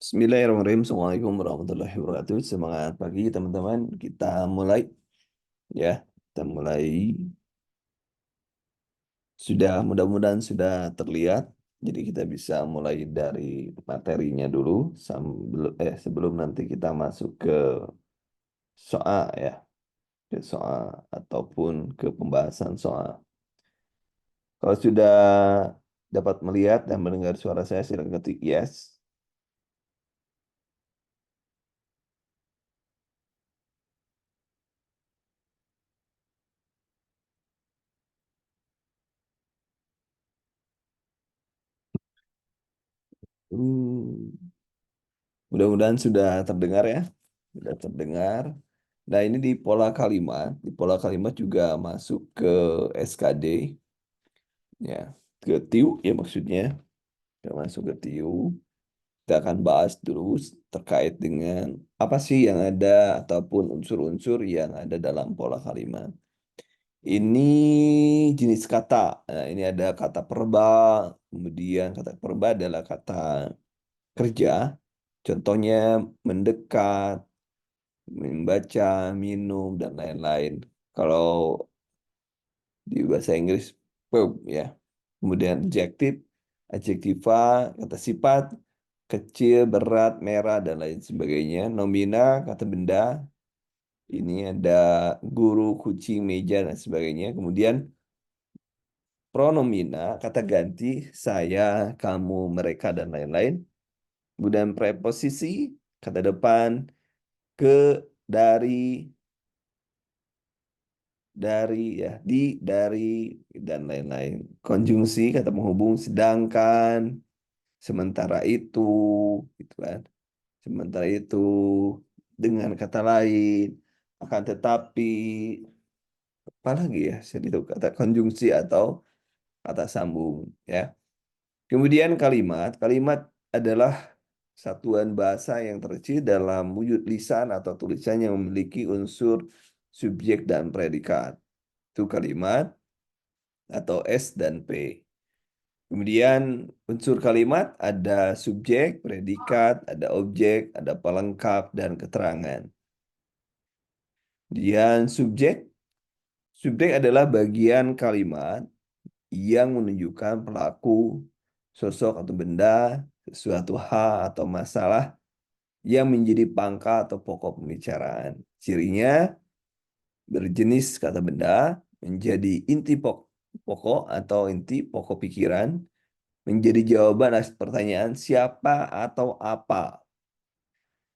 Bismillahirrahmanirrahim. Assalamualaikum warahmatullahi wabarakatuh. Semangat pagi teman-teman. Kita mulai ya. Kita mulai. Sudah mudah-mudahan sudah terlihat. Jadi kita bisa mulai dari materinya dulu sebelum nanti kita masuk ke soal ya, ke soal ataupun ke pembahasan soal. Kalau sudah dapat melihat dan mendengar suara saya, silakan ketik yes. Hmm. Mudah-mudahan sudah terdengar ya. Sudah terdengar. Nah, ini di pola kalimat. Di pola kalimat juga masuk ke SKD, ya, ke TIU ya maksudnya. Kita masuk ke TIU. Kita akan bahas dulu terkait dengan apa sih yang ada ataupun unsur-unsur yang ada dalam pola kalimat. Ini jenis kata. Nah, ini ada kata perba, kemudian kata perba adalah kata kerja. Contohnya mendekat, membaca, minum, dan lain-lain. Kalau di bahasa Inggris, verb ya. Kemudian adjektif, adjektiva, kata sifat, kecil, berat, merah, dan lain sebagainya. Nomina, kata benda, ini ada guru, kucing, meja, dan sebagainya. Kemudian pronomina, kata ganti, saya, kamu, mereka, dan lain-lain. Kemudian preposisi, kata depan, ke, dari, ya di, dari, dan lain-lain. Konjungsi kata penghubung, sedangkan, sementara itu, gitu kan. Sementara itu, dengan kata lain, akan tetapi, apalagi ya, jadi itu kata konjungsi atau kata sambung ya. Kemudian kalimat adalah satuan bahasa yang tercipta dalam wujud lisan atau tulisan yang memiliki unsur subjek dan predikat. Itu kalimat atau S dan P. Kemudian unsur kalimat ada subjek, predikat, ada objek, ada pelengkap, dan keterangan. Kemudian subjek adalah bagian kalimat yang menunjukkan pelaku, sosok atau benda, sesuatu hal atau masalah yang menjadi pangkal atau pokok pembicaraan. Cirinya berjenis kata benda, menjadi inti pokok atau inti pokok pikiran, menjadi jawaban atas pertanyaan siapa atau apa.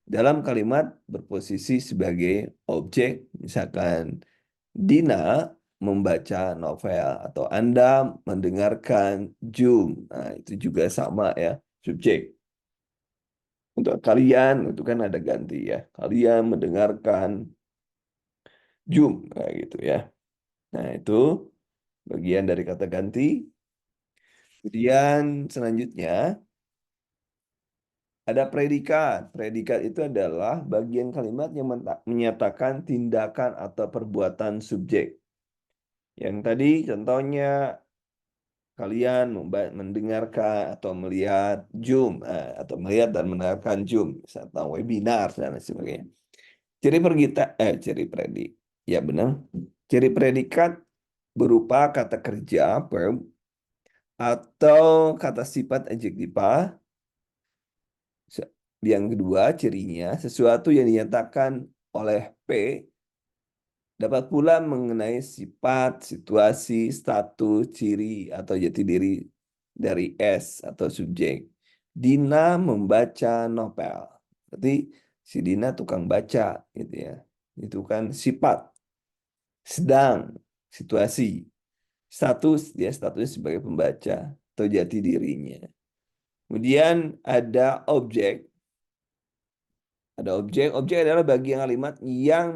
Dalam kalimat berposisi sebagai objek, misalkan Dina membaca novel atau Anda mendengarkan Zoom. Nah, itu juga sama ya, subjek. Untuk kalian itu kan ada ganti ya. Kalian mendengarkan Zoom, kayak gitu ya. Nah, itu bagian dari kata ganti. Kemudian selanjutnya ada predikat. Predikat itu adalah bagian kalimat yang menyatakan tindakan atau perbuatan subjek. Yang tadi contohnya kalian mendengarkan atau melihat Zoom, atau melihat dan mendengarkan Zoom atau webinar dan lain sebagainya. Ciri predik. Ya benar. Ciri predikat berupa kata kerja, verb, atau kata sifat adjektiva. Yang kedua, cirinya sesuatu yang dinyatakan oleh P dapat pula mengenai sifat, situasi, status, ciri, atau jati diri dari S atau subjek. Dina membaca novel. Berarti si Dina tukang baca, gitu ya. Itu kan sifat, sedang, situasi, status, dia statusnya sebagai pembaca atau jati dirinya. Kemudian ada objek. Ada objek. Objek adalah bagian kalimat yang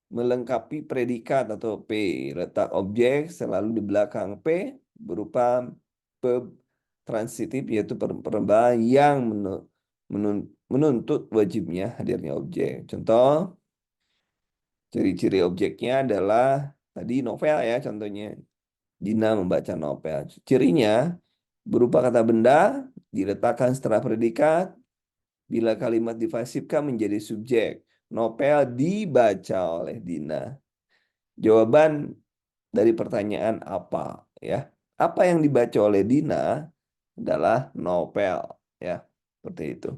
melengkapi predikat atau P. Letak objek selalu di belakang P berupa verb transitif yaitu perembahan yang menuntut wajibnya hadirnya objek. Contoh, ciri-ciri objeknya adalah tadi novel ya contohnya. Dina membaca novel. Cirinya berupa kata benda diletakkan setelah predikat bila kalimat difasifkan menjadi subjek. Novel dibaca oleh Dina. Jawaban dari pertanyaan apa ya? Apa yang dibaca oleh Dina adalah novel ya. Seperti itu.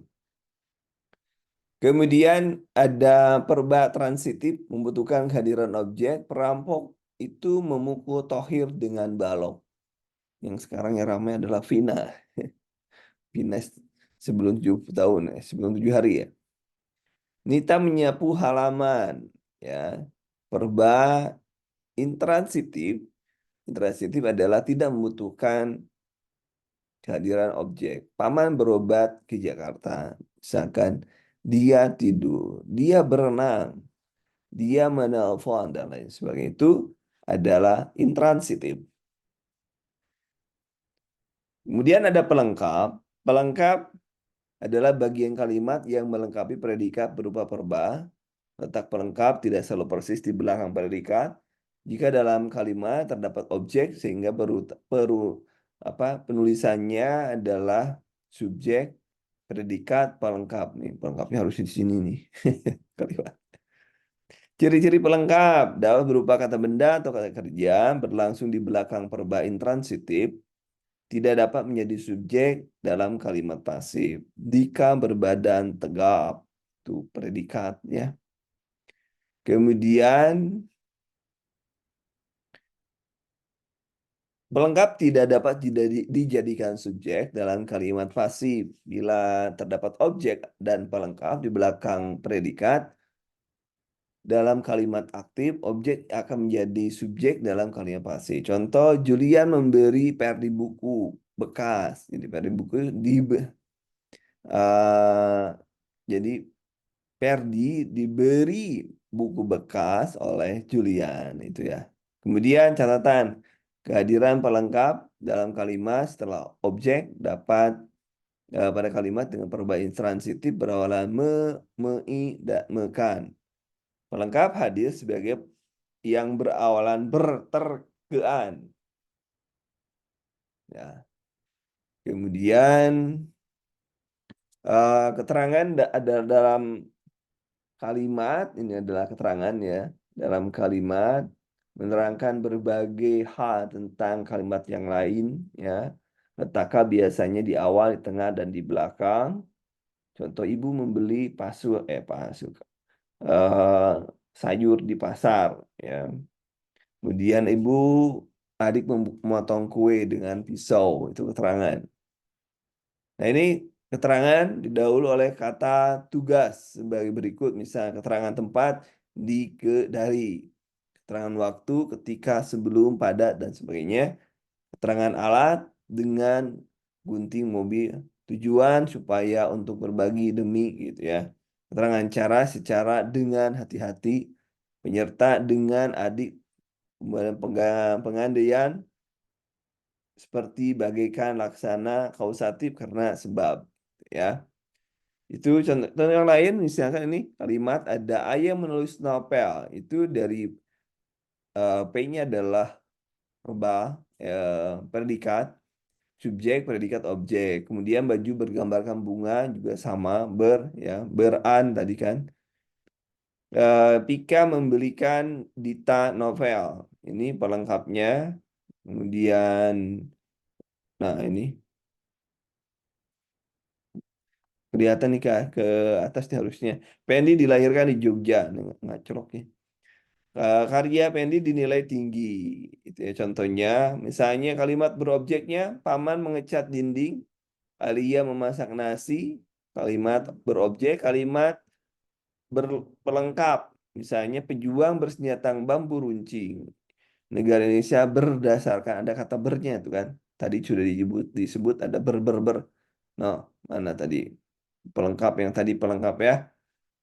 Kemudian ada perba transitif membutuhkan kehadiran objek. Perampok itu memukul Tohir dengan balok. Yang sekarang yang ramai adalah Vina. Vina sebelum 7 tahun, sebelum 7 hari ya. Nita menyapu halaman, ya. Perba intransitif. Intransitif adalah tidak membutuhkan kehadiran objek. Paman berobat ke Jakarta. Misalkan dia tidur, dia berenang, dia menelpon dan lain sebagainya. Itu adalah intransitif. Kemudian ada pelengkap. Pelengkap adalah bagian kalimat yang melengkapi predikat berupa verba. Letak pelengkap tidak selalu persis di belakang predikat. Jika dalam kalimat terdapat objek sehingga penulisannya adalah subjek, predikat, pelengkap nih. Pelengkapnya harus di sini nih. Kalimat. Ciri-ciri pelengkap dapat berupa kata benda atau kata kerja berlangsung di belakang verba intransitif, tidak dapat menjadi subjek dalam kalimat pasif. Dika berbadan tegap, itu predikat ya. Kemudian pelengkap tidak dapat dijadikan subjek dalam kalimat pasif bila terdapat objek dan pelengkap di belakang predikat. Dalam kalimat aktif, objek akan menjadi subjek dalam kalimat pasif. Contoh, Julian memberi Perdi buku bekas. Jadi Perdi buku jadi Perdi diberi buku bekas oleh Julian itu ya. Kemudian catatan kehadiran pelengkap dalam kalimat setelah objek dapat pada kalimat dengan verba intransitif berawalan i, dan mekan. Pelengkap hadir sebagai yang berawalan bertergean. Ya. Kemudian keterangan ada dalam kalimat, ini adalah keterangan ya, dalam kalimat menerangkan berbagai hal tentang kalimat yang lain ya. Letakkan biasanya di awal, di tengah, dan di belakang. Contoh, ibu membeli eh, sayur di pasar ya. Kemudian adik memotong kue dengan pisau, itu keterangan. Nah, ini keterangan didahului oleh kata tugas sebagai berikut. Misal keterangan tempat dari, keterangan waktu, ketika, sebelum, pada, dan sebagainya. Keterangan alat dengan gunting mobil. Tujuan supaya untuk berbagi demi gitu ya. Keterangan cara secara dengan hati-hati. Penyerta dengan adik. Kemudian pengandaian seperti bagaikan laksana kausatif karena sebab ya. Itu contoh yang lain, misalkan ini kalimat ada ayah menulis novel, itu dari P-nya adalah verba, predikat, subjek, predikat, objek. Kemudian baju bergambarkan bunga juga sama ya, beran tadi kan. Pika membelikan Dita novel. Ini pelengkapnya. Kemudian, nah ini kelihatan nih Kak, ke atas nih harusnya. Pendi dilahirkan di Jogja. Nih, ngacrok ya. Karya Pendi dinilai tinggi. Itu ya contohnya. Misalnya kalimat berobjeknya, paman mengecat dinding, Alia memasak nasi. Kalimat berobjek, kalimat berpelengkap. Misalnya pejuang bersenjata bambu runcing. Negara Indonesia berdasarkan ada kata bernya itu kan. Tadi sudah disebut ada ber. No, mana tadi pelengkap yang tadi pelengkap ya.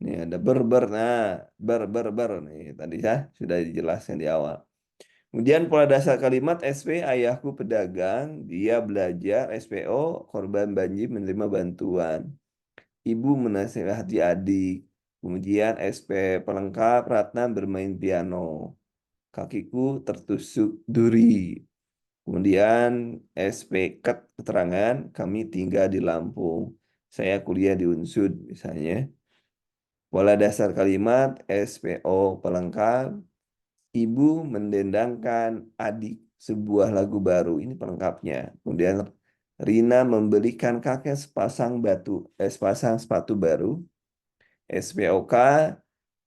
Ini ada nah ber. Nih tadi ya sudah dijelaskan di awal. Kemudian pola dasar kalimat SP, ayahku pedagang, dia belajar, SPO, korban banjir menerima bantuan. Ibu menasihati adik. Kemudian SP pelengkap, Ratna bermain piano. Kakiku tertusuk duri. Kemudian SP keterangan, kami tinggal di Lampung. Saya kuliah di Unsud misalnya. Pola dasar kalimat SPO pelengkap. Ibu mendendangkan adik sebuah lagu baru. Ini pelengkapnya. Kemudian Rina membelikan kakek sepasang sepatu baru. SPOK,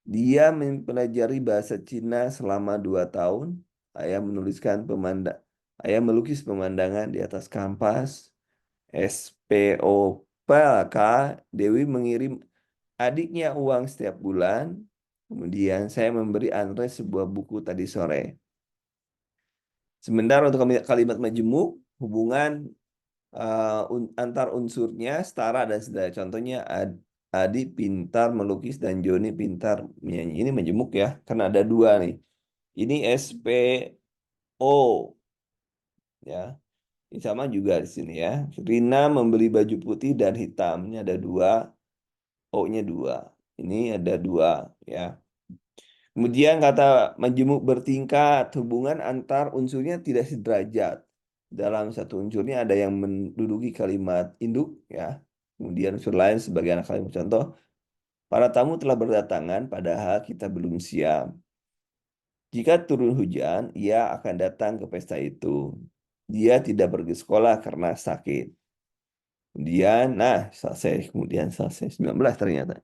dia mempelajari bahasa Cina selama 2 tahun. Ayah Ayah melukis pemandangan di atas kampas. SPOK, Dewi mengirim adiknya uang setiap bulan. Kemudian saya memberi Andre sebuah buku tadi sore. Sementara untuk kalimat majemuk, hubungan antar unsurnya setara dan sedaya. Contohnya Adi pintar melukis dan Joni pintar menyanyi. Ini majemuk ya, karena ada dua nih. Ini SPO ya. Ini sama juga di sini ya. Rina membeli baju putih dan hitam. Ini ada dua, O-nya dua. Ini ada dua ya. Kemudian kata majemuk bertingkat, hubungan antar unsurnya tidak sederajat. Dalam satu unsurnya ada yang menduduki kalimat induk ya. Kemudian unsur lain sebagai anak kalimat. Contoh, para tamu telah berdatangan padahal kita belum siap. Jika turun hujan, ia akan datang ke pesta itu. Dia tidak pergi sekolah karena sakit. Kemudian, nah selesai. Kemudian selesai. 19 ternyata.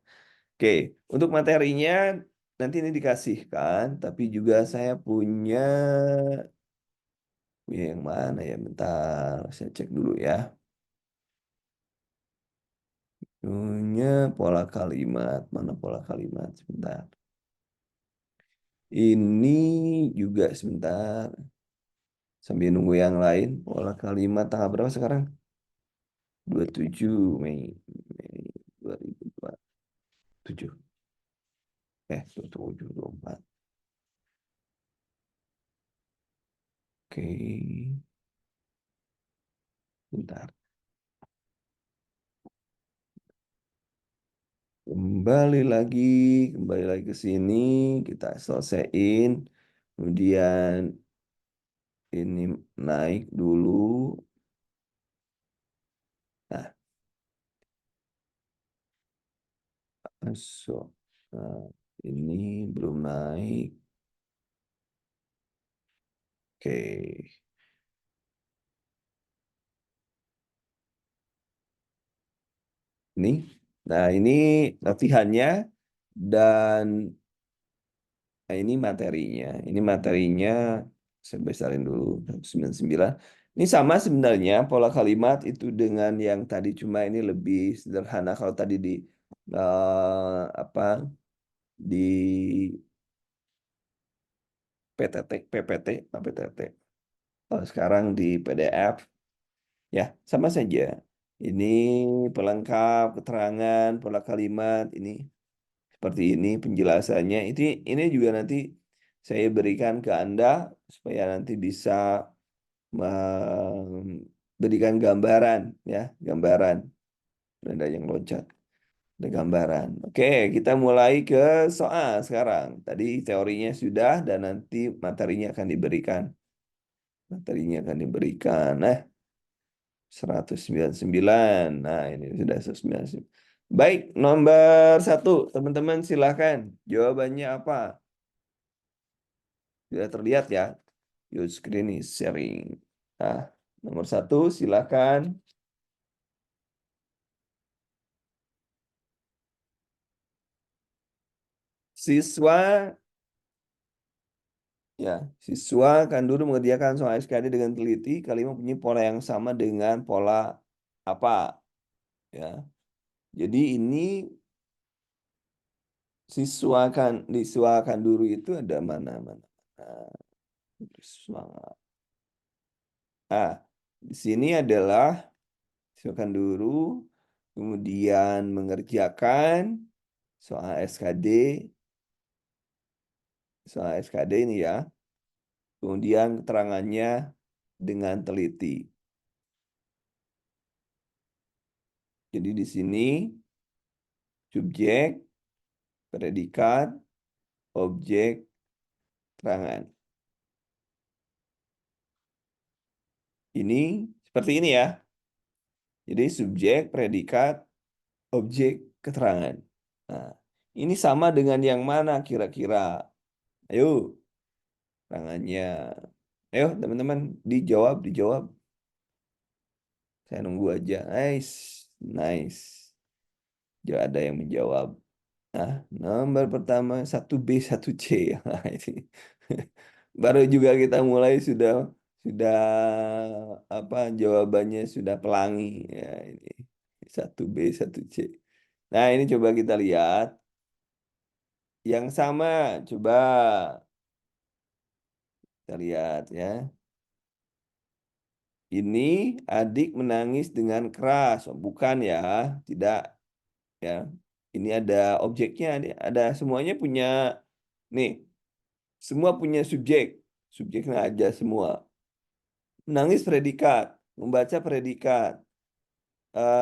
Oke, untuk materinya nanti ini dikasihkan, tapi juga saya punya yang mana ya? Bentar, saya cek dulu ya. Punya pola kalimat, mana pola kalimat? Sebentar. Ini juga sebentar. Sambil nunggu yang lain, pola kalimat tanggal berapa sekarang? 27 Mei, Mei 2027. 27, 24. Oke, bentar. Kembali lagi, kembali lagi ke sini, kita selesaiin. Kemudian ini naik dulu. Nah, masuk. Nah, ini belum naik. Oke, ini. Nah, ini latihannya dan ini materinya. Ini materinya saya besarin dulu 199. Ini sama sebenarnya pola kalimat itu dengan yang tadi, cuma ini lebih sederhana. Kalau tadi di apa di PPT, PPT. Kalau sekarang di PDF ya sama saja. Ini pelengkap keterangan pola kalimat ini seperti ini penjelasannya. Ini juga nanti saya berikan ke Anda supaya nanti bisa memberikan gambaran ya, gambaran. Ada yang loncat, ada gambaran. Oke, kita mulai ke soal sekarang. Tadi teorinya sudah dan nanti materinya akan diberikan. Materinya akan diberikan. 199. Nah, ini sudah 199. Baik, nomor satu, teman-teman silahkan. Jawabannya apa? Sudah terlihat ya. Your screen is sharing. Nah, nomor satu, silahkan. Siswa, ya, siswa akan dulu mengerjakan soal SKD dengan teliti. Kalimat punya pola yang sama dengan pola apa? Ya, jadi ini siswa akan dulu itu ada mana-mana. Nah, siswa. Ah, di sini adalah silakan dulu, kemudian mengerjakan soal SKD, ini ya, kemudian keterangannya dengan teliti. Jadi di sini subjek, predikat, objek, keterangan. Ini seperti ini ya. Jadi subjek, predikat, objek keterangan. Nah, ini sama dengan yang mana kira-kira? Ayo, tangannya. Ayo, teman-teman, dijawab, dijawab. Saya nunggu aja. Nice, nice. Gak ada yang menjawab. Nah, nomor pertama satu b satu c. Nah, ini. Baru juga kita mulai sudah apa jawabannya sudah pelangi ya ini satu b satu c. Nah, ini coba kita lihat yang sama. Coba kita lihat ya. Ini adik menangis dengan keras. Oh, bukan ya, tidak ya. Ini ada objeknya, ada semuanya punya nih, semua punya subjek. Subjeknya aja semua. Menangis predikat, membaca predikat,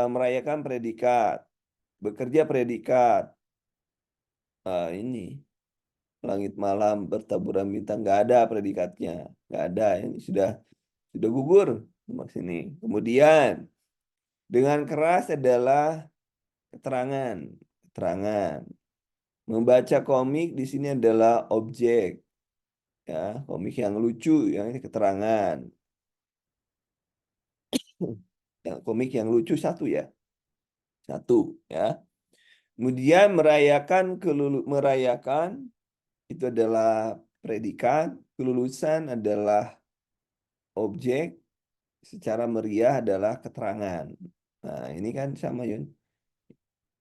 merayakan predikat, bekerja predikat. Ini langit malam bertaburan bintang nggak ada predikatnya, nggak ada. Ini sudah gugur maksud ini. Kemudian dengan keras adalah keterangan, keterangan. Membaca komik di sini adalah objek, ya komik yang lucu, yang ini keterangan. Ya, komik yang lucu satu ya, satu ya. Kemudian merayakan itu adalah predikat, kelulusan adalah objek, secara meriah adalah keterangan. Nah, ini kan sama Yun.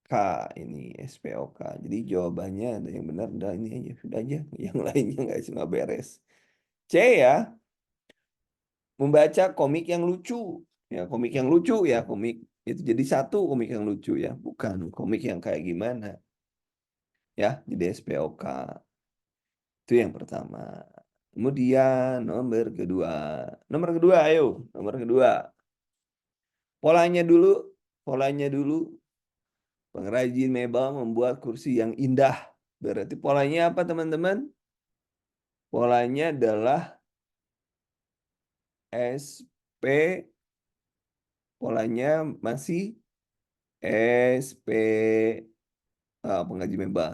K ini SPOK. Jadi jawabannya ada yang benar, udah ini aja, sudah aja. Yang lainnya nggak beres. C ya, membaca komik yang lucu. Ya, komik yang lucu ya, komik itu jadi satu komik yang lucu ya, bukan komik yang kayak gimana. Ya, jadi SPOK. Itu yang pertama. Kemudian nomor kedua. Nomor kedua, ayo. Nomor kedua. Polanya dulu. Polanya dulu. Pengrajin mebel membuat kursi yang indah. Berarti polanya apa, teman-teman? Polanya adalah SP. Polanya masih SP. Pengrajin mebel.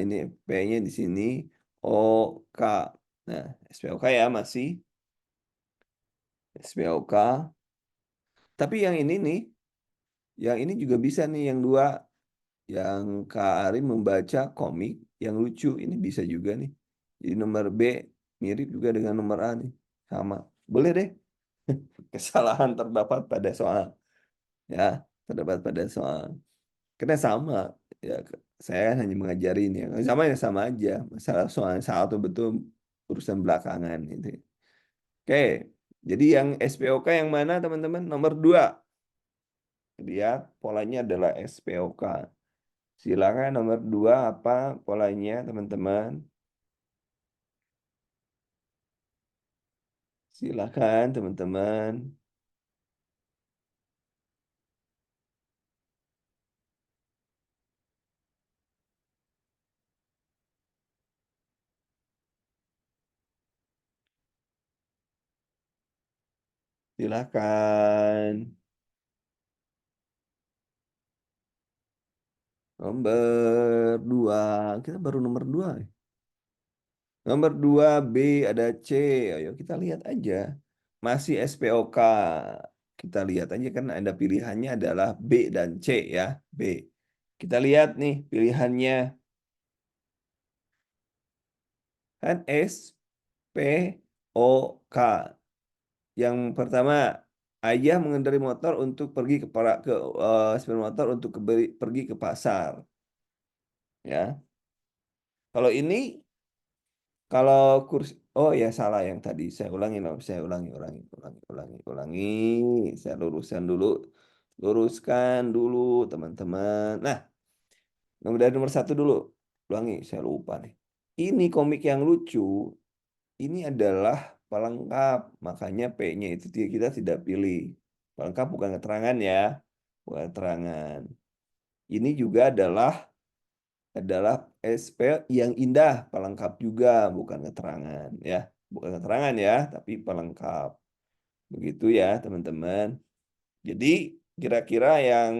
Ini P-nya di sini. OK. Nah, SPOK ya masih. SPOK. Tapi yang ini nih. Yang ini juga bisa nih, yang dua. Yang Kak Ari membaca komik yang lucu. Ini bisa juga nih. Jadi nomor B mirip juga dengan nomor A nih. Sama. Boleh deh. Kesalahan terdapat pada soal. Ya, terdapat pada soal. Karena sama. Ya, saya hanya mengajari ini. Yang sama ya sama aja. Masalah soal salah atau betul urusan belakangan itu. Oke. Jadi yang SPOK yang mana, teman-teman? Nomor 2. Lihat polanya adalah SPOK. Silakan nomor 2 apa polanya, teman-teman? Silakan, teman-teman. Silakan. Nomor 2. Kita baru nomor 2. Nomor 2 B ada C. Ayo kita lihat aja. Masih SPOK. Kita lihat aja kan ada pilihannya adalah B dan C ya. B. Kita lihat nih pilihannya. Kan SPOK. Yang pertama, ayah mengendarai motor untuk pergi sepeda motor untuk pergi ke pasar. Ya. Kalau ini, kalau kursi, oh ya salah yang tadi. Saya ulangi, loh. Saya ulangi. Saya luruskan dulu, teman-teman. Nah, dari nomor satu dulu. Ulangi, saya lupa nih. Ini komik yang lucu. Ini adalah pelengkap, makanya P-nya itu kita tidak pilih. Pelengkap bukan keterangan ya, bukan keterangan. Ini juga adalah SP yang indah, pelengkap juga, bukan keterangan ya, bukan keterangan ya, tapi pelengkap. Begitu ya teman-teman. Jadi kira-kira yang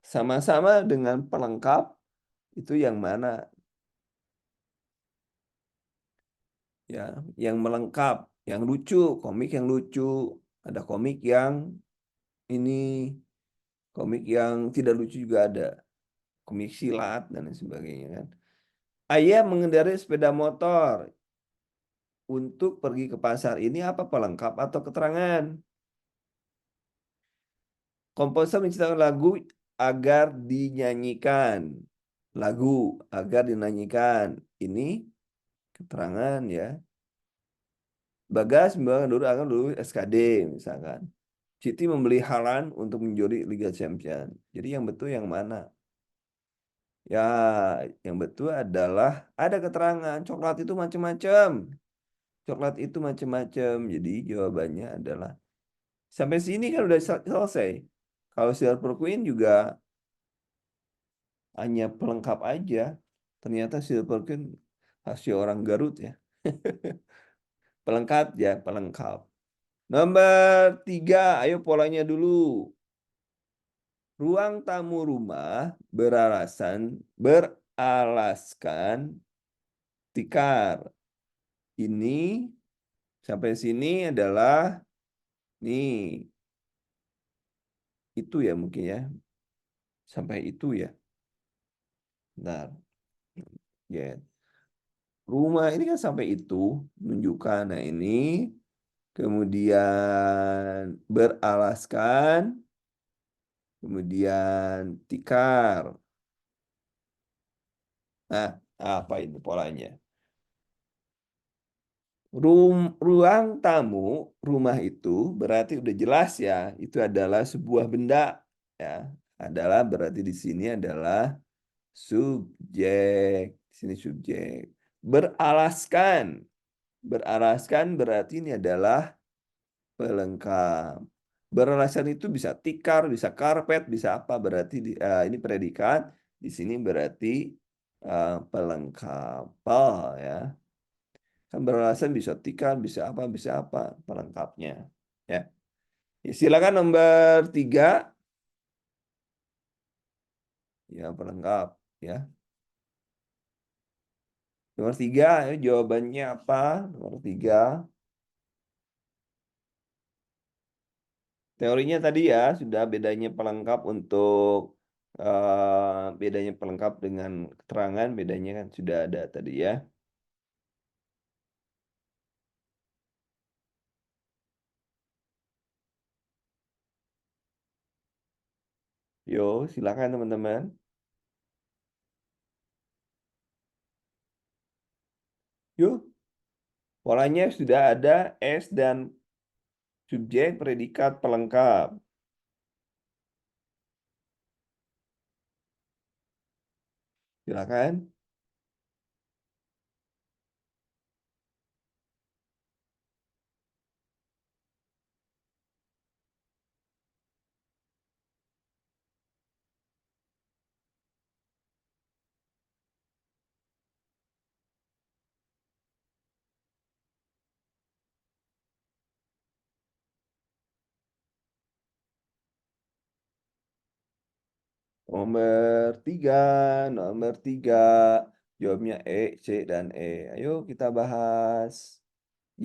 Sama-sama dengan pelengkap itu yang mana? Ya, yang melengkap, yang lucu, komik yang lucu. Ada komik yang ini, komik yang tidak lucu juga ada. Komik silat dan lain sebagainya kan. Ayah mengendarai sepeda motor untuk pergi ke pasar. Ini apa pelengkap atau keterangan? Komposer menciptakan lagu agar dinyanyikan. Lagu agar dinyanyikan. Ini keterangan ya. Bagas membawa dulu akan dulu SKD misalkan. Citi membeli Haaland untuk menjadi Liga Champion. Jadi yang betul yang mana? Ya, yang betul adalah ada keterangan coklat itu macam-macam. Coklat itu macam-macam. Jadi jawabannya adalah sampai sini kan udah selesai. Kalau Silver Queen juga hanya pelengkap aja. Ternyata Silver Queen hasil orang Garut ya. Pelengkap ya, pelengkap. Nomor 3, ayo polanya dulu. Ruang tamu rumah beralaskan tikar. Ini sampai sini adalah nih, itu ya mungkin ya. Sampai itu ya. Bentar. Ya. Rumah ini kan sampai itu menunjukkan. Nah, ini kemudian beralaskan, kemudian tikar. Nah, apa ini polanya? Ruang tamu rumah itu berarti udah jelas ya, itu adalah sebuah benda ya. Adalah berarti di sini adalah subjek. Di sini subjek. Beralaskan. Beralaskan berarti ini adalah pelengkap. Beralasan itu bisa tikar, bisa karpet, bisa apa. Berarti ini predikat. Di sini berarti pelengkap. Ya. Kan beralasan bisa tikar, bisa apa pelengkapnya. Ya. Ya, silakan nomor 3. Ya, pelengkap. Ya. Nomor 3, ya, jawabannya apa? Nomor 3. Teorinya tadi ya, sudah bedanya pelengkap untuk bedanya pelengkap dengan keterangan, bedanya kan sudah ada tadi ya. Yo, silakan teman-teman. Yuk, polanya sudah ada S dan subjek predikat pelengkap. Silakan. Nomor 3, nomor 3. Jawabnya E, C, dan E. Ayo kita bahas.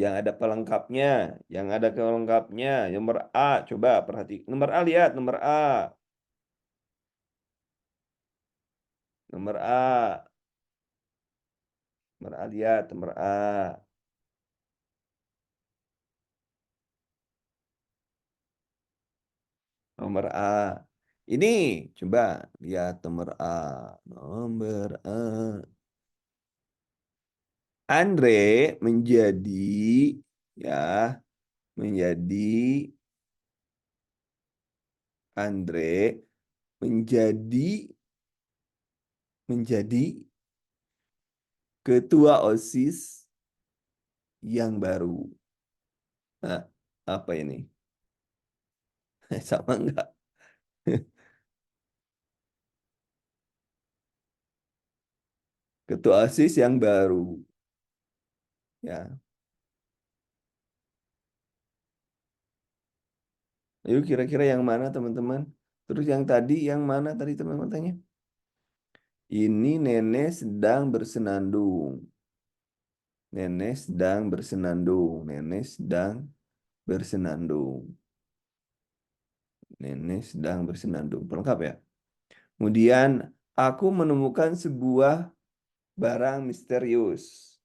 Yang ada pelengkapnya, yang ada pelengkapnya. Nomor A, coba perhati. Nomor A lihat, nomor A. Nomor A, nomor A lihat, nomor A. Nomor A. Ini coba lihat nomor A. Nomor A. Andre menjadi ya, menjadi Andre menjadi menjadi ketua OSIS yang baru. Nah, apa ini? Sama enggak? Ketua OSIS yang baru. Ya. Ayo kira-kira yang mana teman-teman? Terus yang tadi, yang mana tadi teman-teman tanya? Ini nenek sedang bersenandung. Nenek sedang bersenandung. Nenek sedang bersenandung. Nenek sedang bersenandung. Pelengkap ya. Kemudian, aku menemukan sebuah barang misterius.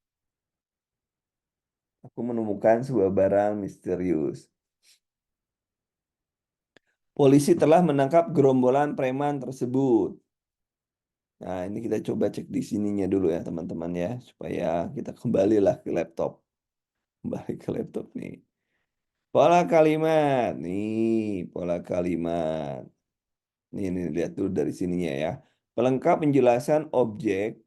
Aku menemukan sebuah barang misterius. Polisi telah menangkap gerombolan preman tersebut. Nah, ini kita coba cek di sininya dulu ya, teman-teman ya, supaya kita kembalilah ke laptop. Kembali ke laptop nih. Pola kalimat. Nih, pola kalimat. Nih, lihat dulu dari sininya ya. Pelengkap penjelasan objek,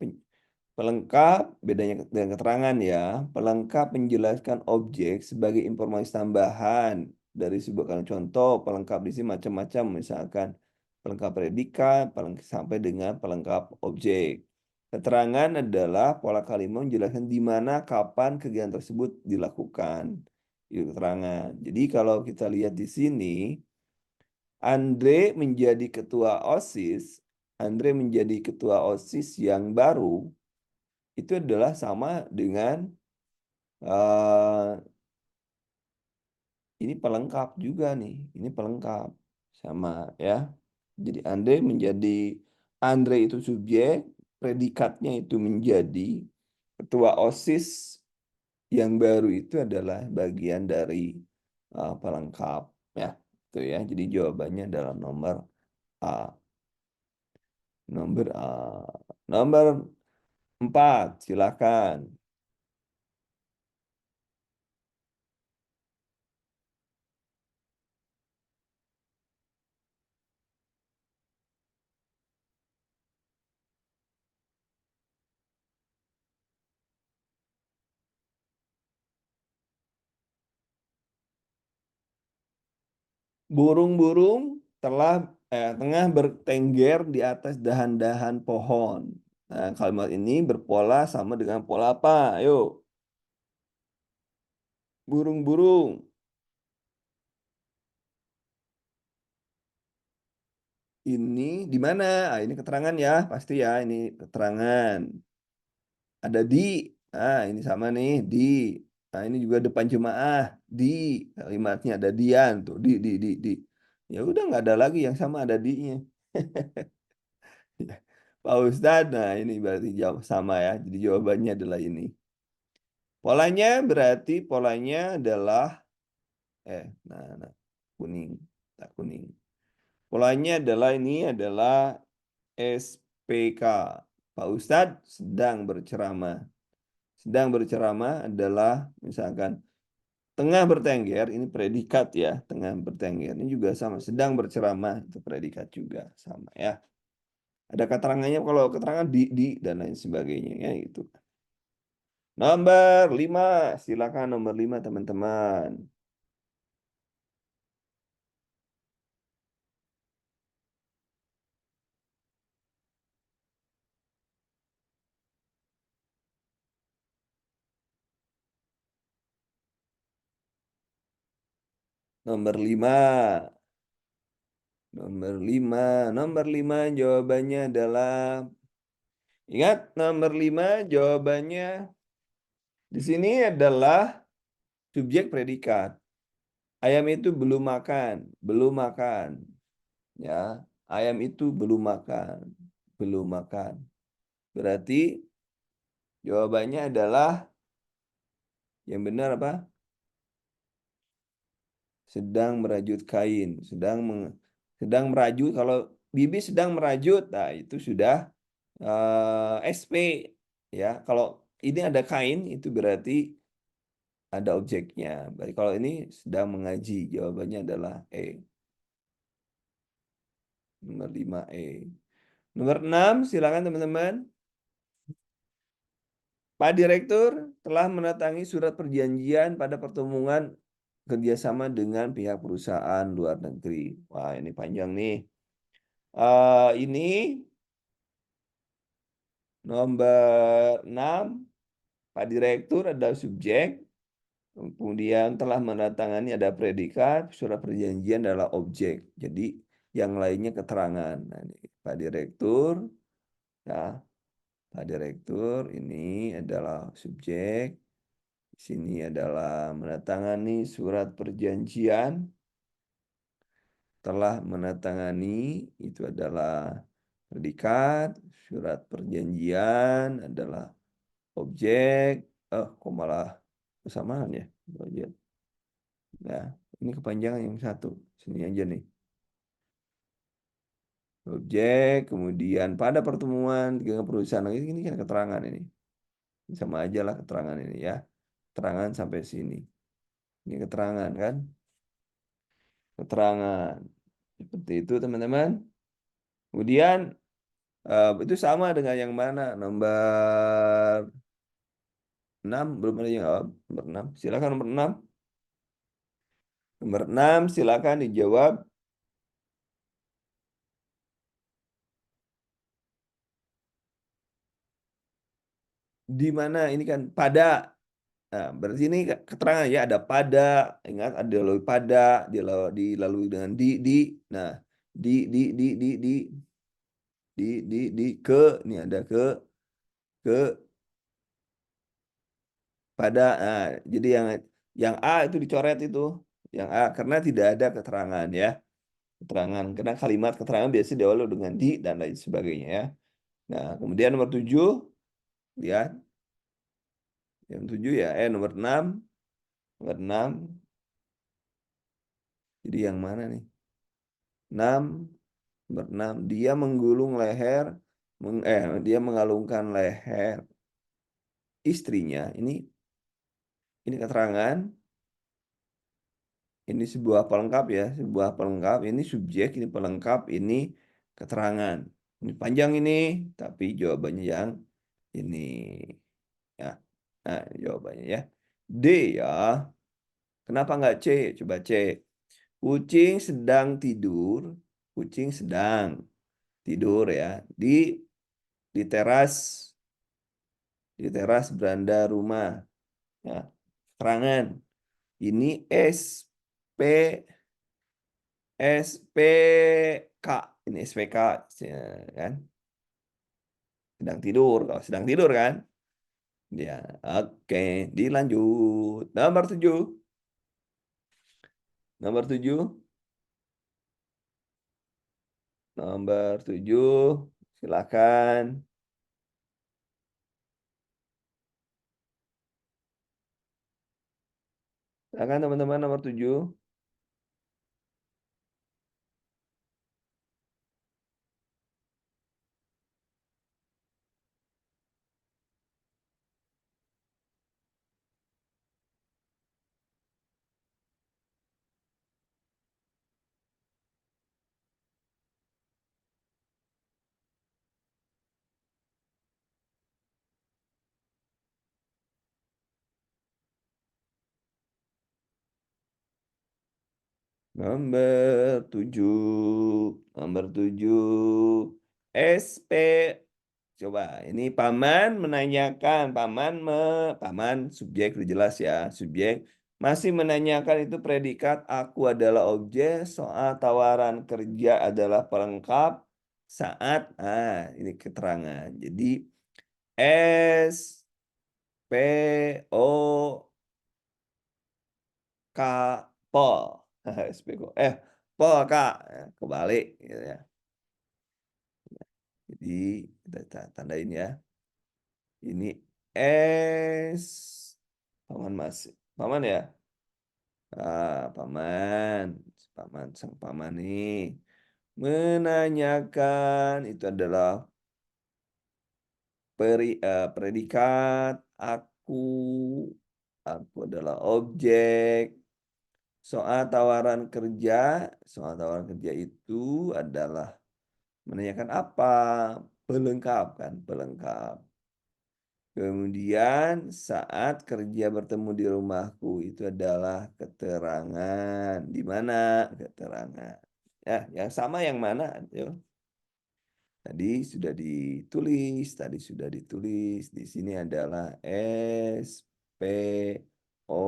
pelengkap bedanya dengan keterangan ya. Pelengkap menjelaskan objek sebagai informasi tambahan dari sebuah kalimat. Contoh, pelengkap di sini macam-macam, misalkan pelengkap predikat, pelengkap sampai dengan pelengkap objek. Keterangan adalah pola kalimat menjelaskan di mana, kapan kegiatan tersebut dilakukan. Itu keterangan. Jadi kalau kita lihat di sini, Andre menjadi ketua OSIS, Andre menjadi ketua OSIS yang baru, itu adalah sama dengan ini pelengkap juga nih, ini pelengkap sama ya. Jadi Andre itu subjek, predikatnya itu menjadi ketua OSIS yang baru itu adalah bagian dari pelengkap ya. Itu ya. Jadi jawabannya dalam nomor A. Nomor A. Nomor 4, silakan. Burung-burung tengah bertengger di atas dahan-dahan pohon. Nah, kalimat ini berpola sama dengan pola apa? Ayo, burung-burung. Ini di mana? Ah, ini keterangan ya, pasti ya. Ini keterangan. Ada di. Ah, ini sama nih, di. Nah, ini juga depan jemaah. Di. Kalimatnya ada dian tuh. Di. Ya udah nggak ada lagi yang sama ada di-nya. Pak Ustadz, nah ini berarti jawab sama ya. Jadi jawabannya adalah ini. Polanya adalah nah, kuning, tak kuning. Polanya adalah ini adalah SPK. Pak Ustadz sedang berceramah. Sedang berceramah adalah misalkan tengah bertengger, ini predikat ya, tengah bertengger. Ini juga sama, sedang berceramah itu predikat juga sama ya. Ada keterangannya kalau keterangan di dan lain sebagainya ya itu. Nomor 5, silakan nomor 5 teman-teman. Nomor 5. Nomor 5 jawabannya adalah, ingat nomor 5 jawabannya di sini adalah subjek predikat. Ayam itu belum makan, belum makan. Ya, ayam itu belum makan, belum makan. Berarti jawabannya adalah yang benar apa? Sedang merajut kain, sedang merajut. Kalau Bibi sedang merajut, nah itu sudah SP ya. Kalau ini ada kain itu berarti ada objeknya. Berarti kalau ini sedang mengaji, jawabannya adalah E. Nomor 5 E. Nomor 6 silakan teman-teman. Pak Direktur telah menandatangani surat perjanjian pada pertemuan kerjasama dengan pihak perusahaan luar negeri. Wah, ini panjang nih. Ini nomor 6, Pak Direktur ada subjek, kemudian telah menandatangani ada predikat, surat perjanjian adalah objek. Jadi yang lainnya keterangan. Nah, ini Pak Direktur, ya, Pak Direktur ini adalah subjek. Di sini adalah menandatangani surat perjanjian. Telah menandatangani itu adalah predikat, surat perjanjian adalah objek. Kok malah bersamaan ya? Objek. Nah, ini kepanjangan yang satu. Sini aja nih. Objek, kemudian pada pertemuan dengan perusahaan ini kan keterangan ini. Sama aja lah keterangan ini ya. Keterangan sampai sini. Ini keterangan kan? Keterangan. Seperti itu teman-teman. Kemudian itu sama dengan yang mana? Nomor 6 belum ada yang jawab. Nomor 6. Silakan nomor 6. Nomor 6 silakan dijawab. Di mana ini kan pada. Nah, berarti ini keterangan ya ada pada, ingat ada dilalui pada, dilalui dengan di. Nah, di ke, ini ada ke pada. Nah, jadi yang A itu dicoret itu, yang A karena tidak ada keterangan ya. Keterangan karena kalimat keterangan biasanya diawali dengan di dan lain sebagainya ya. Nah, kemudian nomor 7 lihat yang 7 ya, nomor 6. Nomor 6. Jadi yang mana nih? 6. Nomor 6, dia menggulung leher, dia mengalungkan leher istrinya. Ini keterangan, ini sebuah pelengkap ya, sebuah pelengkap. Ini subjek, ini pelengkap, ini keterangan. Ini panjang ini, tapi jawabannya yang ini ya. Nah, jawabannya ya. D ya. Kenapa nggak C? Coba C. Kucing sedang tidur. Kucing sedang tidur ya di teras beranda rumah. Ya, keterangan. Ini SP SPK. Ini SPK ya, kan? Sedang tidur. Kalau sedang tidur kan? Ya, oke. Dilanjut. Nomor 7. Nomor 7. Nomor 7. Silakan. Silakan teman-teman nomor 7. Nomor 7. Nomor 7. SP. Coba, ini paman menanyakan, paman subjek udah jelas ya, subjek masih menanyakan itu predikat, aku adalah objek, soal tawaran kerja adalah pelengkap, saat, ini keterangan. Jadi S P O K Pol. SP Pol K, kebalik gitu ya. Jadi kita tandain ya. Ini S paman masih paman ya. Paman, sang paman nih menanyakan itu adalah predikat aku adalah objek soal tawaran kerja itu adalah menanyakan apa, pelengkap kan, pelengkap. Kemudian saat kerja bertemu di rumahku itu adalah keterangan. Di mana keterangan? Ya, yang sama yang mana? Ayo. Tadi sudah ditulis. Di sini adalah S P O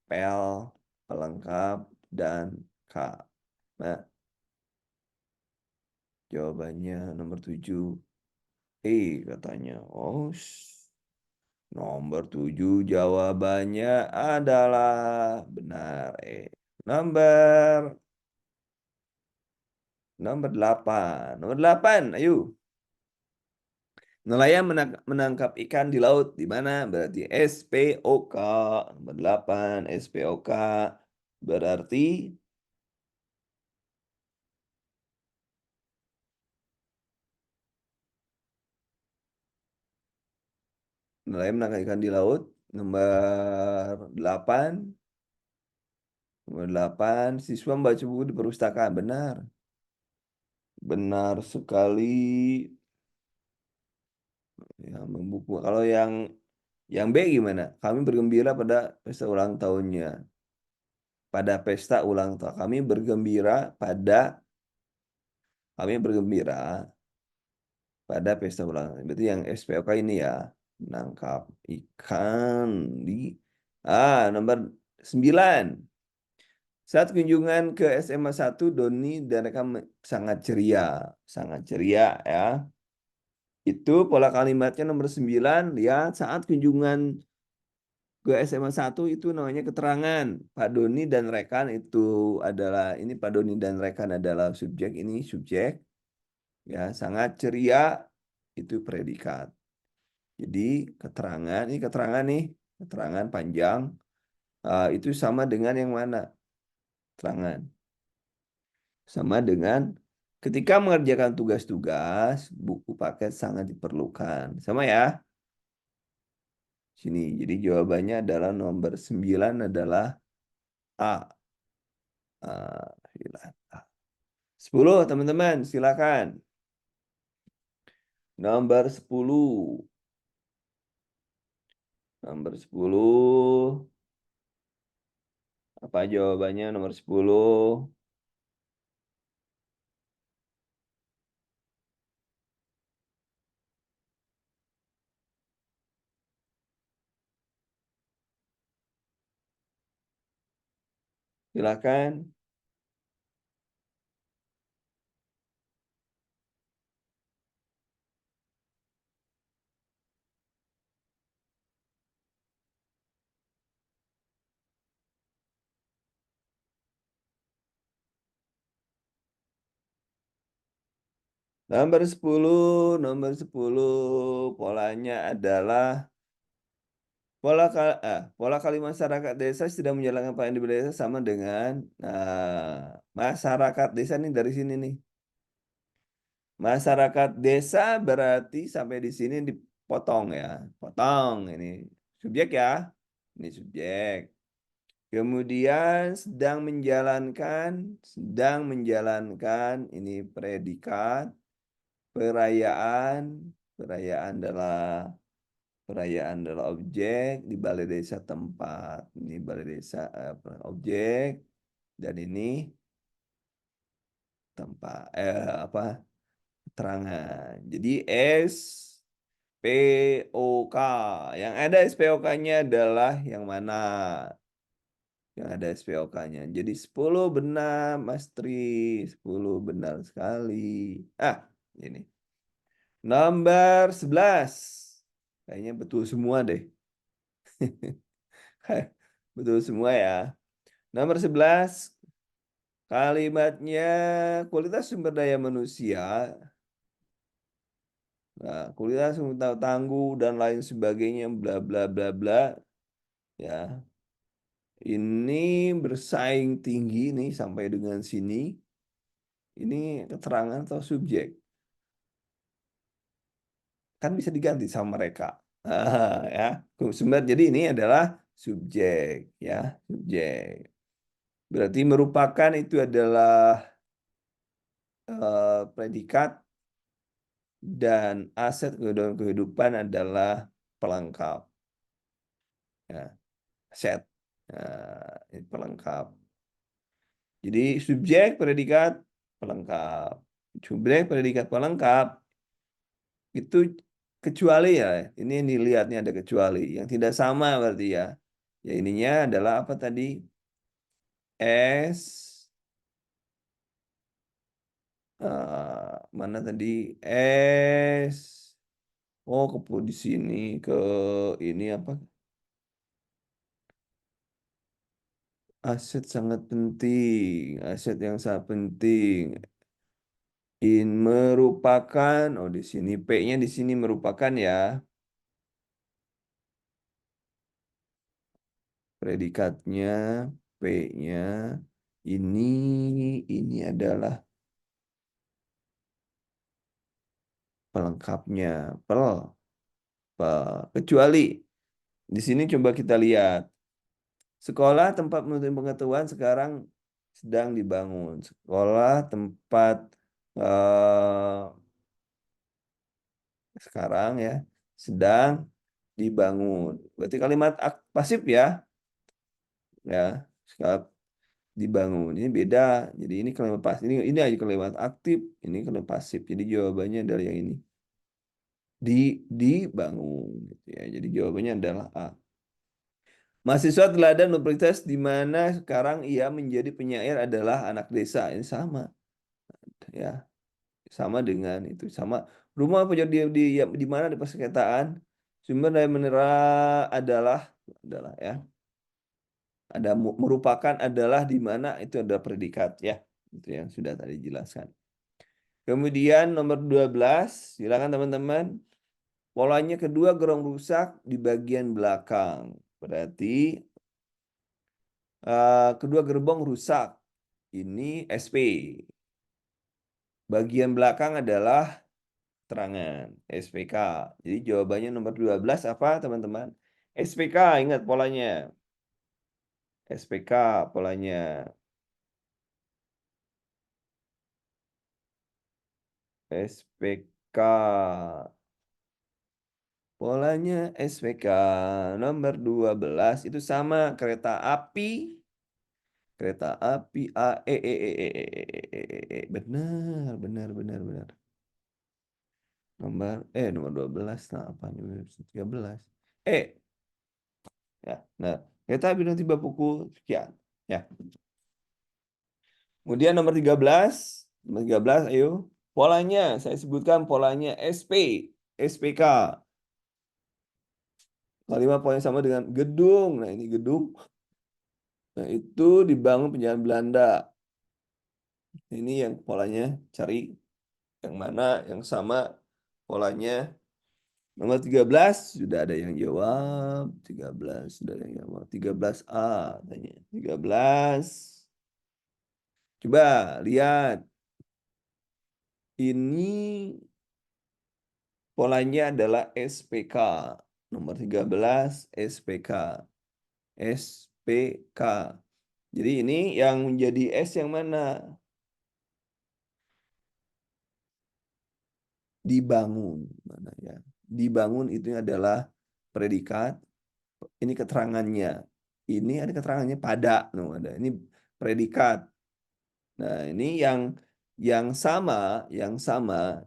pel pelengkap dan K. Nah, jawabannya nomor 7. Katanya. Oh, nomor 7 jawabannya adalah benar. Nomor nomor 8. Nomor 8, ayo. Nelayan menangkap ikan di laut di mana? Berarti SPOK. Nomor 8, SPOK. Berarti nelayan menangkap ikan di laut. Nomor 8. Nomor 8, siswa membaca buku di perpustakaan. Benar. Benar sekali. Ya, membuku. Kalau yang B gimana? Kami bergembira pada pesta ulang tahunnya. Pada pesta ulang tahun. Kami bergembira pada pesta ulang tahun. Berarti yang SPOK ini ya. Menangkap ikan di nomor 9. Saat kunjungan ke SMA 1, Doni dan rekan sangat ceria. Sangat ceria ya. Itu pola kalimatnya nomor 9. Lihat saat kunjungan ke SMA 1 itu namanya keterangan. Pak Doni dan rekan itu adalah, ini Pak Doni dan rekan adalah subjek, ini subjek. Ya, sangat ceria itu predikat. Jadi keterangan, ini keterangan nih, keterangan panjang. Itu sama dengan yang mana? Keterangan. Sama dengan ketika mengerjakan tugas-tugas, buku paket sangat diperlukan. Sama ya? Sini. Jadi jawabannya adalah nomor 9 adalah A. 9. 10 teman-teman, silakan. Nomor 10. Nomor 10. Apa jawabannya nomor 10? Silakan. Nomor 10 polanya adalah pola kali masyarakat desa sedang menjalankan peran di desa sama dengan masyarakat desa nih dari sini nih. Masyarakat desa berarti sampai di sini dipotong ya. Potong ini subjek ya. Ini subjek. Kemudian sedang menjalankan ini predikat. Perayaan, perayaan adalah objek di balai desa tempat. Ini balai desa objek dan ini tempat apa keterangan. Jadi SPOK. Yang ada SPOK-nya adalah yang mana? Yang ada SPOK-nya. Jadi 10 benar, Mas Tri. 10 benar sekali. Ini. Nomor 11. Kayaknya betul semua deh. Betul semua ya. Nomor 11. Kalimatnya kualitas sumber daya manusia. Nah, kualitas sumber tangguh dan lain sebagainya bla bla bla bla ya. Ini bersaing tinggi nih sampai dengan sini. Ini keterangan atau subjek? Kan bisa diganti sama mereka. Ya, sumber. Jadi ini adalah subjek ya, subjek. Berarti merupakan itu adalah predikat dan aset kehidupan adalah pelengkap. Ya, aset. Ini pelengkap. Jadi subjek, predikat, pelengkap. Subjek, predikat, pelengkap itu kecuali ya. Ini yang dilihatnya ada kecuali. Yang tidak sama berarti ya. Ya ininya adalah apa tadi? S mana tadi S. Oh, di sini ke ini apa? Aset sangat penting, aset yang sangat penting. Merupakan, oh di sini P-nya di sini merupakan ya, predikatnya P-nya ini ini adalah pelengkapnya, kecuali di sini coba kita lihat. Sekolah tempat menuntut pengetahuan sekarang sedang dibangun. Sekolah tempat sekarang ya sedang dibangun. Berarti kalimat pasif ya, ya sekarang dibangun. Ini beda. Jadi ini kalimat pasif. Ini aja kalimat aktif. Ini kalimat pasif. Jadi jawabannya adalah yang ini. Dibangun. Gitu ya. Jadi jawabannya adalah A. Mahasiswa teladan universitas di mana sekarang ia menjadi penyair adalah anak desa. Ini sama, ya, sama dengan itu, sama. Rumah penjara di mana di persekitaran sumber daya mineral adalah ya, ada merupakan adalah di mana itu ada predikat ya. Itu yang sudah tadi jelaskan. Kemudian nomor 12, silakan teman-teman. Polanya kedua gerong rusak di bagian belakang. Berarti kedua gerbong rusak. Ini SP. Bagian belakang adalah terangan SPK. Jadi jawabannya nomor 12 apa teman-teman? SPK, ingat polanya. SPK polanya. SPK. Polanya SPK nomor 12 itu sama kereta api. Kereta api A benar benar benar benar. Nomor 12 nah apa 13. Eh ya. Nah, kereta api nanti pukul sekian ya. Kemudian nomor 13 ayo. Polanya saya sebutkan polanya SPK. Kalimat polanya sama dengan gedung. Nah, ini gedung. Nah, itu dibangun penjajahan Belanda. Ini yang polanya cari yang mana yang sama polanya. Nomor 13 sudah ada yang jawab. 13 sudah ada yang jawab. 13A tanya. 13. Coba lihat. Ini polanya adalah SPK. Nomor 13 SPK. SPK. Jadi ini yang menjadi S yang mana? Dibangun. Mana ya? Dibangun itu adalah predikat. Ini keterangannya. Ini ada keterangannya pada. No, ada. Ini predikat. Nah, ini yang sama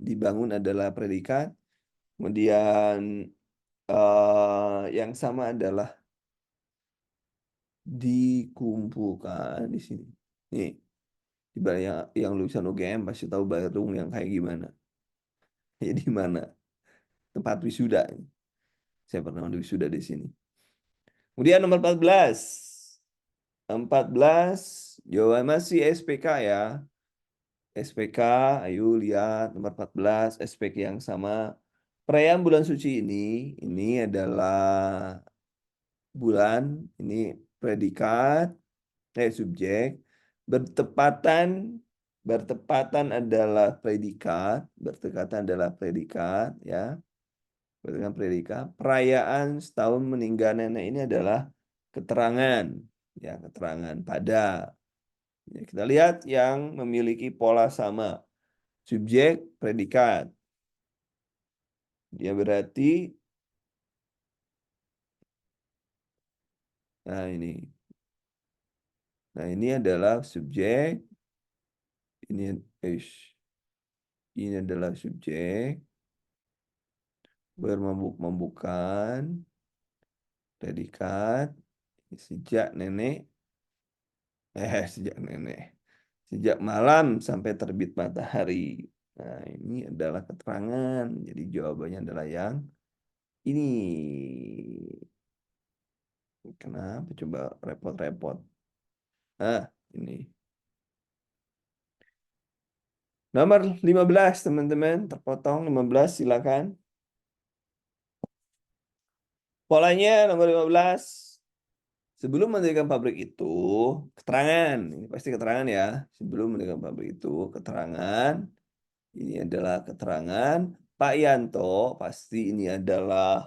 dibangun adalah predikat. Kemudian yang sama adalah dikumpulkan di sini. Nih, ibarat yang lulusan UGM pasti tahu Badung yang kayak gimana. Jadi mana? Tempat wisuda. Saya pernah wisuda di sini. Kemudian nomor 14. 14 jawaban masih SPK ya. SPK, ayo lihat nomor 14 SPK yang sama. Perayaan bulan suci ini adalah bulan, ini predikat, subjek, bertepatan, bertepatan adalah predikat, ya, bertepatan predikat. Perayaan setahun meninggal nenek ini adalah keterangan, ya, keterangan pada. Ya, kita lihat yang memiliki pola sama, subjek, predikat. Dia berarti, nah ini, adalah subjek, ini, ini adalah subjek, bermabuk-mabukan, predikat, sejak nenek, Sejak nenek. Sejak malam sampai terbit matahari. Nah, ini adalah keterangan. Jadi jawabannya adalah yang ini. Kenapa coba repot-repot? Ah, ini. Nomor 15 teman-teman. Terpotong 15 silakan. Polanya nomor 15. Sebelum mendirikan pabrik itu, keterangan. Ini pasti keterangan ya. Sebelum mendirikan pabrik itu, keterangan. Ini adalah keterangan Pak Yanto. Pasti ini adalah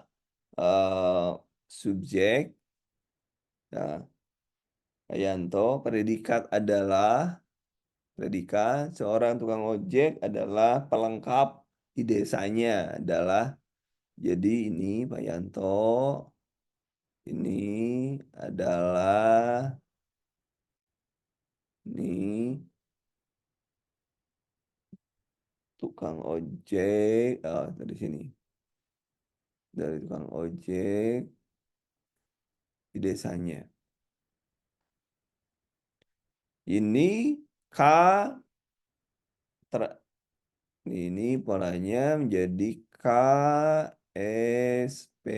subjek. Ya, Pak Yanto. Predikat. Seorang tukang ojek adalah pelengkap di desanya adalah. Jadi ini Pak Yanto. Ini adalah ini tukang ojek. Dari sini. Dari tukang ojek di desanya. Ini K ter- ini polanya menjadi K S P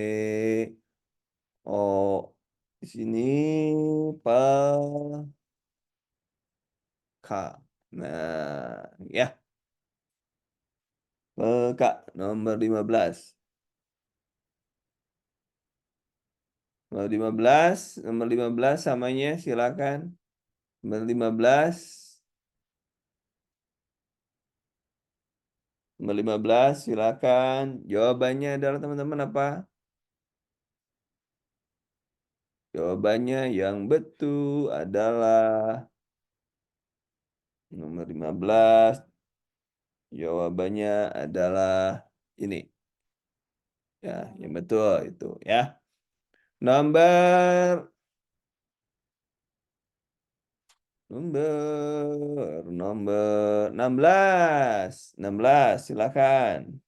O. Di sini K. Nah, ya, Kak nomor 15. Nomor 15 samanya silakan. Nomor 15. Nomor 15 silakan. Jawabannya adalah teman-teman apa? Jawabannya yang betul adalah nomor 15. Jawabannya adalah ini. Ya, yang betul itu ya. Nomor nomor 16. 16 silakan.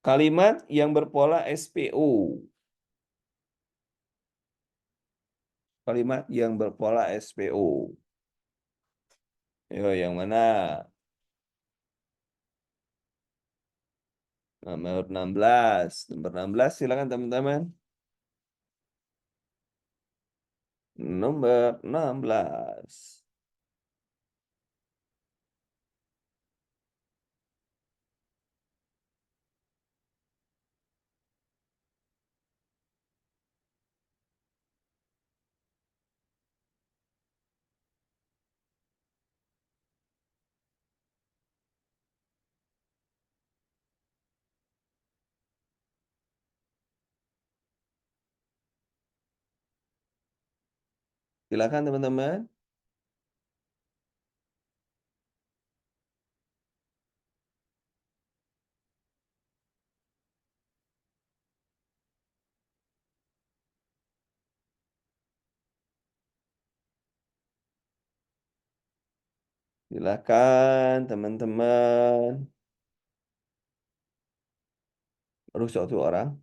Kalimat yang berpola SPO. Kalimat yang berpola SPO. Yo, yang mana? Nomor 16. Nomor 16 silakan teman-teman. Nomor 16. Silakan teman-teman. Silakan teman-teman. Baru satu orang.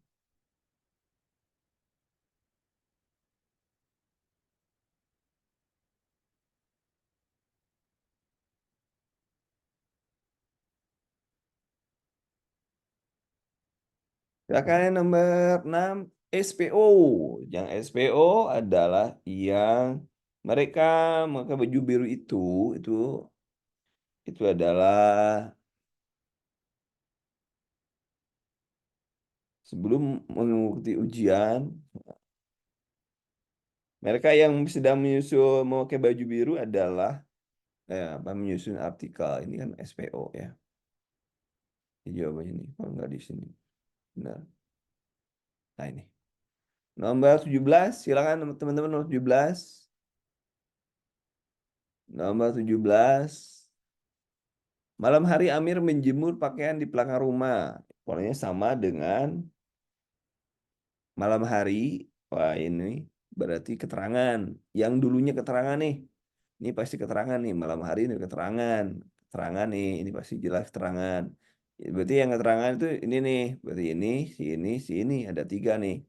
Silakan yang nomor 6 SPO. Yang SPO adalah yang mereka memakai baju biru itu adalah sebelum mengikuti ujian. Mereka yang sedang menyusul memakai baju biru adalah apa menyusun artikel. Ini kan SPO ya. Ini jawabannya nih. Kalau nggak di sini. Benar. Nah ini. Nomor 17. Silakan teman-teman nomor 17. Nomor 17. Malam hari Amir menjemur pakaian di belakang rumah. Polanya sama dengan malam hari. Wah ini berarti keterangan. Yang dulunya keterangan nih. Ini pasti keterangan nih. Malam hari ini keterangan. Keterangan nih. Ini pasti jelas keterangan. Berarti yang keterangan itu ini nih. Berarti ini, si ini, si ini. Ada tiga nih.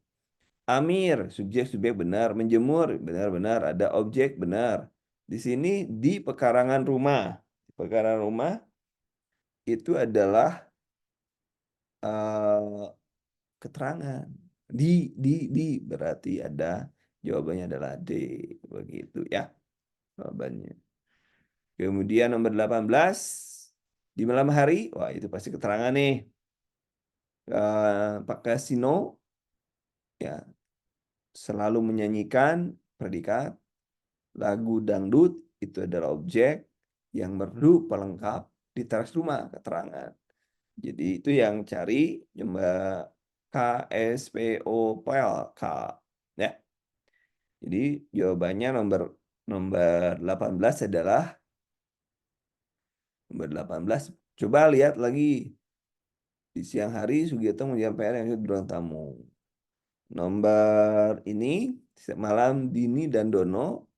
Amir, subjek benar. Menjemur, benar-benar. Ada objek, benar. Di sini di pekarangan rumah. Di pekarangan rumah itu adalah eh, keterangan. Di, di berarti ada jawabannya adalah D. Begitu ya jawabannya. Kemudian nomor 18 di malam hari, wah itu pasti keterangan nih. Pak Kasino ya selalu menyanyikan predikat, lagu dangdut itu adalah objek, yang merdu pelengkap di teras rumah keterangan. Jadi itu yang cari Mbak K S P O P L K ya. Jadi jawabannya nomor nomor 18 adalah nomor 18. Coba lihat lagi di siang hari Sugito menjawab PR yang itu ruang tamu. Nomor ini malam Dini dan Dono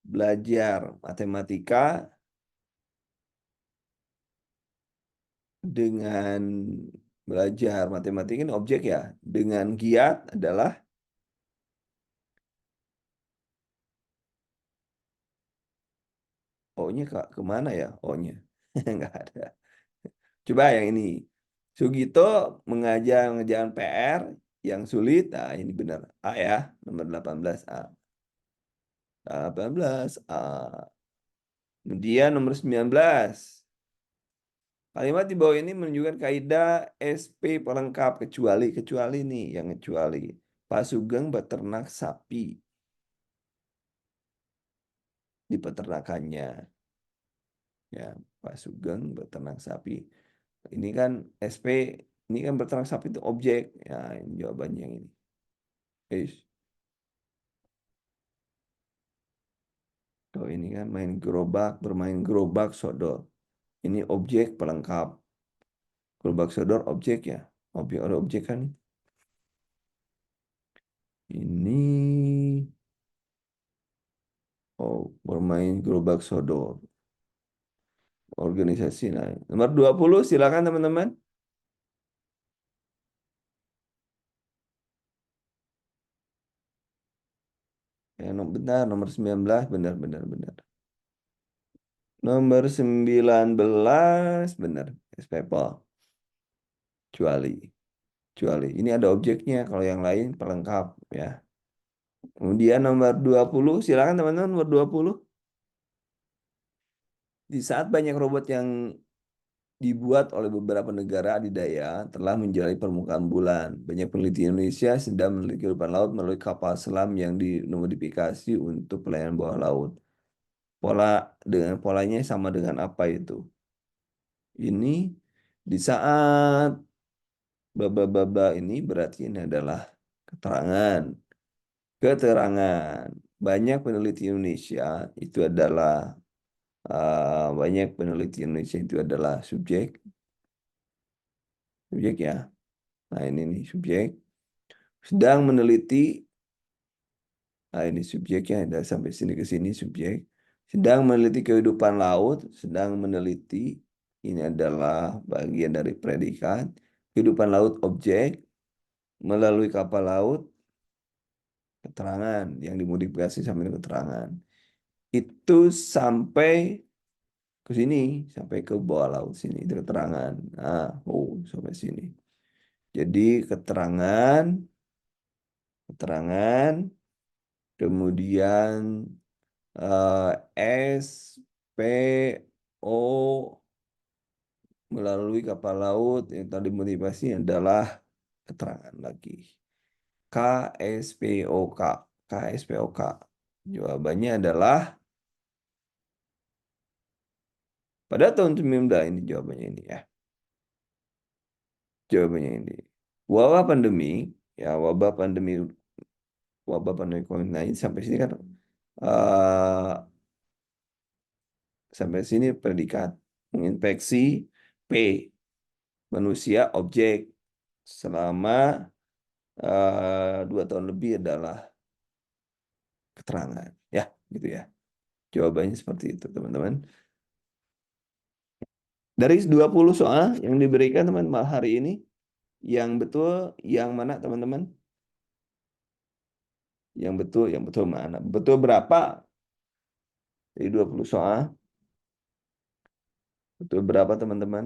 belajar matematika dengan belajar matematika ini objek ya. Dengan giat adalah O-nya kemana ya O-nya? Nggak ada. Coba yang ini. Sugito mengerjakan PR yang sulit. Nah, ini benar. A ya, nomor 18 A. 18 A. Kemudian nomor 19. Kalimat di bawah ini menunjukkan kaidah SP pelengkap kecuali nih yang kecuali. Pak Sugeng beternak sapi di peternakannya. Ya, Pak Sugeng beternak sapi. Ini kan SP, ini kan beternak sapi itu objek. Ya, ini jawabannya yang ini. Is. Kalau ini kan main gerobak, bermain gerobak sodor. Ini objek pelengkap. Gerobak sodor objek ya. Objek ada objek kan. Ini oh bermain gerobak sodor. Organisasi lain. Nomor 20 silakan teman-teman. Ya, benar nomor 19 benar benar benar. Nomor 19 benar. People. Kecuali. Kecuali. Ini ada objeknya. Kalau yang lain pelengkap ya. Kemudian nomor 20 silakan teman-teman nomor 20. Di saat banyak robot yang dibuat oleh beberapa negara adidaya telah menjalani permukaan bulan. Banyak peneliti Indonesia sedang meneliti kehidupan laut melalui kapal selam yang dimodifikasi untuk pelayanan bawah laut. Polanya sama dengan apa itu? Ini di saat baba-baba ini berarti ini adalah keterangan. Keterangan. Banyak peneliti Indonesia itu adalah banyak peneliti Indonesia itu adalah subjek, subjek ya. Nah ini nih subjek sedang meneliti. Nah ini subjeknya ada sampai sini ke sini subjek sedang meneliti kehidupan laut, sedang meneliti ini adalah bagian dari predikat kehidupan laut objek melalui kapal laut keterangan yang dimodifikasi sampai keterangan itu sampai ke sini sampai ke bawah laut sini itu keterangan. Nah, oh sampai sini. Jadi keterangan, keterangan, kemudian S P O melalui kapal laut yang tadi motivasi adalah keterangan lagi. K S P O K, K S P O K. Jawabannya adalah pada tahun 19 ini jawabannya ini ya. Jawabannya ini. Wabah pandemi, ya wabah pandemi COVID-19 sampai sini kan eh sampai sini predikat menginfeksi P manusia objek selama 2 tahun lebih adalah keterangan ya gitu ya jawabannya seperti itu teman-teman dari 20 soal yang diberikan teman-teman hari ini yang betul yang mana teman-teman yang betul mana? Betul berapa? Jadi 20 soal. Betul berapa teman-teman?